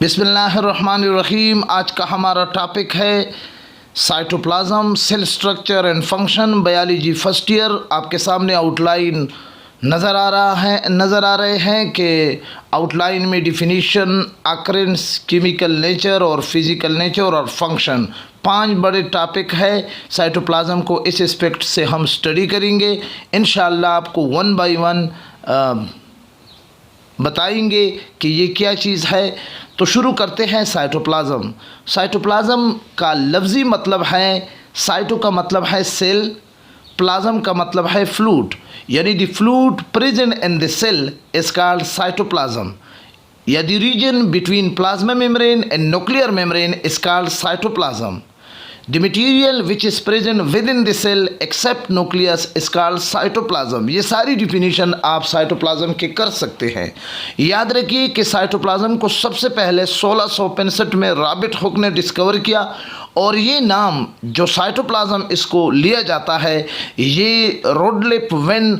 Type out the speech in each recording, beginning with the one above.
बिस्मिल्लाहिर्रहमानिर्रहीम। आज का हमारा टॉपिक है cytoplasm, cell structure and function, biology first year. आपके सामने आउटलाइन नज़र आ रहे हैं कि आउटलाइन में डिफिनीशन, अकरेंस, केमिकल नेचर और फिज़िकल नेचर और फंक्शन, 5 बड़े टॉपिक है। साइटोप्लाज्म को इस एस्पेक्ट से हम स्टडी करेंगे। इंशाअल्लाह आपको 1 बाय 1 बताएंगे कि ये क्या चीज़ है। तो शुरू करते हैं। साइटोप्लाज्म। साइटोप्लाज्म का लफ्ज़ी मतलब है, साइटो का मतलब है सेल, प्लाज्म का मतलब है फ्लूइड, यानी the fluid present in the cell is called cytoplasm, या the region between plasma membrane and nuclear membrane is called cytoplasm. The material which is present within the cell except nucleus is called cytoplasm। ये सारी definition आप cytoplasm के कर सकते हैं। याद रखिए कि साइटोप्लाज्म को सबसे पहले 1665 में रॉबर्ट हुक ने डिस्कवर किया, और ये नाम जो साइटोप्लाज्म इसको लिया जाता है, ये रोडलिप वेन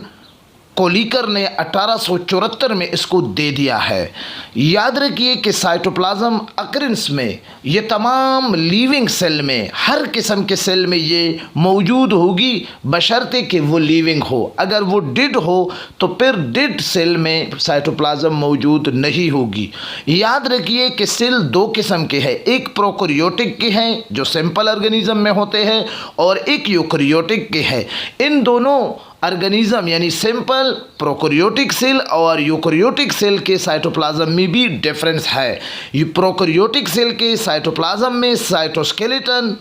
कोलिकर ने 1874 में इसको दे दिया है। याद रखिए कि साइटोप्लाज्म अकरेंस में ये तमाम लिविंग सेल में, हर किस्म के सेल में ये मौजूद होगी, बशर्ते कि वो लिविंग हो। अगर वो डेड हो तो फिर डेड सेल में साइटोप्लाज्म मौजूद नहीं होगी। याद रखिए कि सेल 2 किस्म के हैं, एक प्रोकैरियोटिक के हैं जो सिंपल ऑर्गेनिज्म में होते हैं, और एक यूकैरियोटिक के हैं। इन दोनों ऑर्गेनिज्म यानी सिंपल प्रोकैरियोटिक सेल और यूकैरियोटिक सेल के साइटोप्लाज्म में भी डिफरेंस है। ये प्रोकैरियोटिक सेल के साइटोप्लाज्म में साइटोस्केलेटन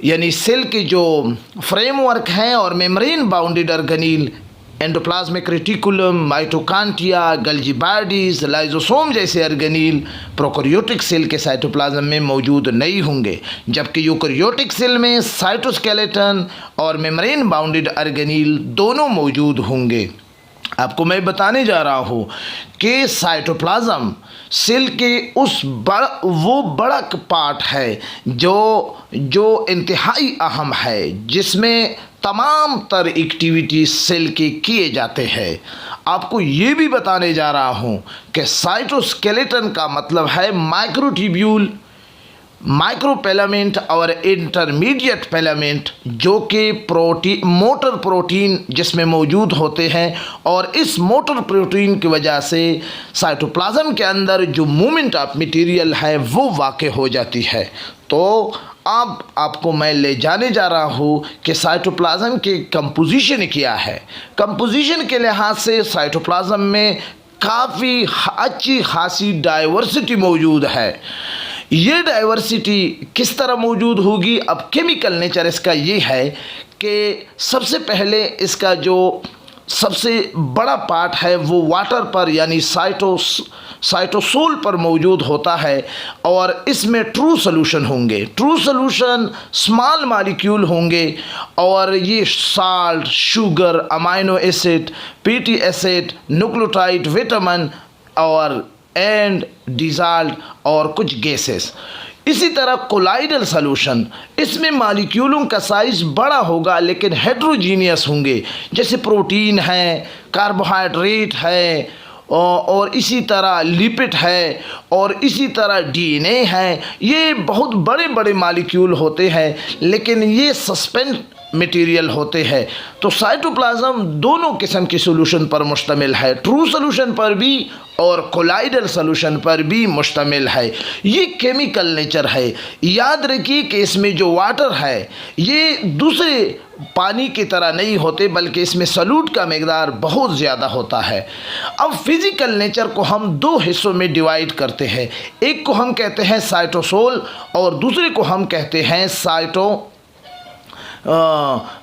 यानी सेल के जो फ्रेमवर्क हैं और membrane bounded organelle, endoplasmic reticulum, mitochondria, Golgi bodies, lysosome जैसे ऑर्गेनील प्रोकैरियोटिक सेल के साइटोप्लाज्म में मौजूद नहीं होंगे, जबकि यूकैरियोटिक सेल में साइटोस्केलेटन और मेम्ब्रेन बाउंडेड ऑर्गेनील दोनों मौजूद होंगे। आपको मैं बताने जा रहा हूँ कि साइटोप्लाज्म सेल के वो बड़ा पार्ट है जो इंतहाई अहम है, जिसमें तमाम तर एक्टिविटी सेल के किए जाते हैं। आपको ये भी बताने जा रहा हूँ कि साइटोस्केलेटन का मतलब है माइक्रोट्यूब्यूल, माइक्रोफिलामेंट और इंटरमीडिएट फिलामेंट, जो कि मोटर प्रोटीन जिसमें मौजूद होते हैं, और इस मोटर प्रोटीन की वजह से साइटोप्लाज्म के अंदर जो मूवमेंट ऑफ मटेरियल है वो वाक़ हो जाती है। तो अब आपको मैं ले जाने जा रहा हूँ कि साइटोप्लाज्म की कंपोजिशन क्या है। कंपोजिशन के लिहाज से साइटोप्लाज्म में काफ़ी अच्छी खासी डाइवर्सिटी मौजूद है। ये डाइवर्सिटी किस तरह मौजूद होगी? अब केमिकल नेचर इसका ये है कि सबसे पहले इसका जो सबसे बड़ा पार्ट है वो वाटर पर यानी साइटोसोल पर मौजूद होता है, और इसमें ट्रू सोल्यूशन होंगे, ट्रू सोल्यूशन स्मॉल मॉलिक्यूल होंगे, और ये salt, sugar, amino acid, fatty acid, nucleotide, vitamin और एंड डिज़ॉल्व और कुछ गैसेस। इसी तरह कोलाइडल सॉल्यूशन, इसमें मॉलिक्यूलों का साइज़ बड़ा होगा लेकिन हेट्रोजीनियस होंगे, जैसे प्रोटीन है, कार्बोहाइड्रेट है, और इसी तरह लिपिड है, और इसी तरह डीएनए है। ये बहुत बड़े बड़े मॉलिक्यूल होते हैं, लेकिन ये सस्पेंड मटेरियल होते हैं। तो साइटोप्लाज्म दोनों किस्म के सॉल्यूशन पर मुश्तमिल है, ट्रू सॉल्यूशन पर भी और कोलाइडल सॉल्यूशन पर भी मुश्तमिल है। ये केमिकल नेचर है। याद रखिए कि इसमें जो वाटर है ये दूसरे पानी की तरह नहीं होते, बल्कि इसमें सॉल्यूट का मकदार बहुत ज़्यादा होता है। अब फिज़िकल नेचर को हम 2 हिस्सों में डिवाइड करते हैं, एक को हम कहते हैं साइटोसोल और दूसरे को हम कहते हैं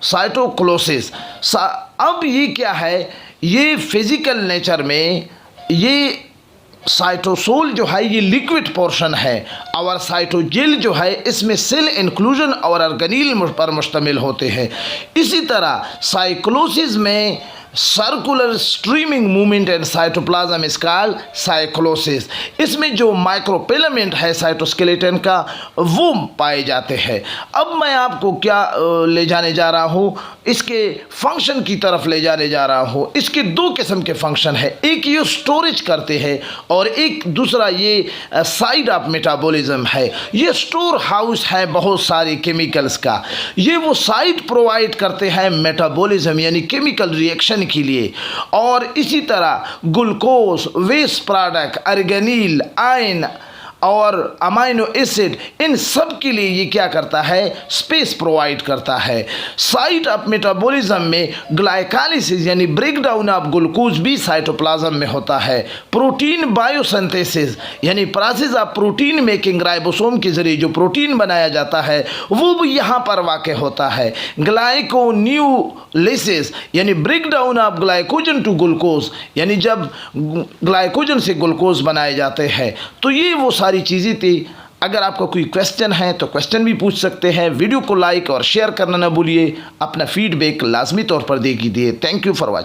साइटोक्लोसिस। अब ये क्या है? ये फिज़िकल नेचर में ये साइटोसोल जो है ये लिक्विड पोर्शन है, और साइटोजेल जो है इसमें सेल इंक्लूजन और ऑर्गेनील पर मुश्तमिल होते हैं। इसी तरह साइक्लोसिस में circular streaming movement in cytoplasm is called cyclosis. इसमें जो माइक्रोफिलामेंट है साइटोस्केलेटन का वो पाए जाते हैं। अब मैं आपको क्या ले जाने जा रहा हूँ, इसके फंक्शन की तरफ ले जाने जा रहा हूँ। इसके दो किस्म के फंक्शन है, एक ये स्टोरेज करते हैं और एक दूसरा ये साइड ऑफ मेटाबॉलिज्म है। ये स्टोर हाउस है बहुत सारे केमिकल्स का। ये वो साइट प्रोवाइड करते हैं मेटाबॉलिज्म यानी केमिकल रिएक्शन के लिए। और इसी तरह ग्लूकोज, वेस्ट प्रोडक्ट, ऑर्गेनील, आयन और अमाइनो एसिड, इन सब के लिए ये क्या करता है, स्पेस प्रोवाइड करता है। साइट ऑफ मेटाबॉलिज्म में ग्लाइकोलाइसिस यानी ब्रेक डाउन ऑफ ग्लूकोज भी साइटोप्लाज्म में होता है। प्रोटीन बायोसिंथेसिस यानी process of protein making, ribosome के जरिए जो प्रोटीन बनाया जाता है वो भी यहाँ पर वाक़ होता है। ग्लाइकोन्यूलिसिस यानी break down of glycogen to glucose, यानी जब ग्लाइकोजन से ग्लूकोज बनाए जाते हैं। तो ये वो सारी चीज़ें थी। अगर आपका कोई क्वेश्चन है तो क्वेश्चन भी पूछ सकते हैं। वीडियो को लाइक और शेयर करना ना भूलिए। अपना फीडबैक लाजमी तौर पर दे कीजिए। Thank you for watching.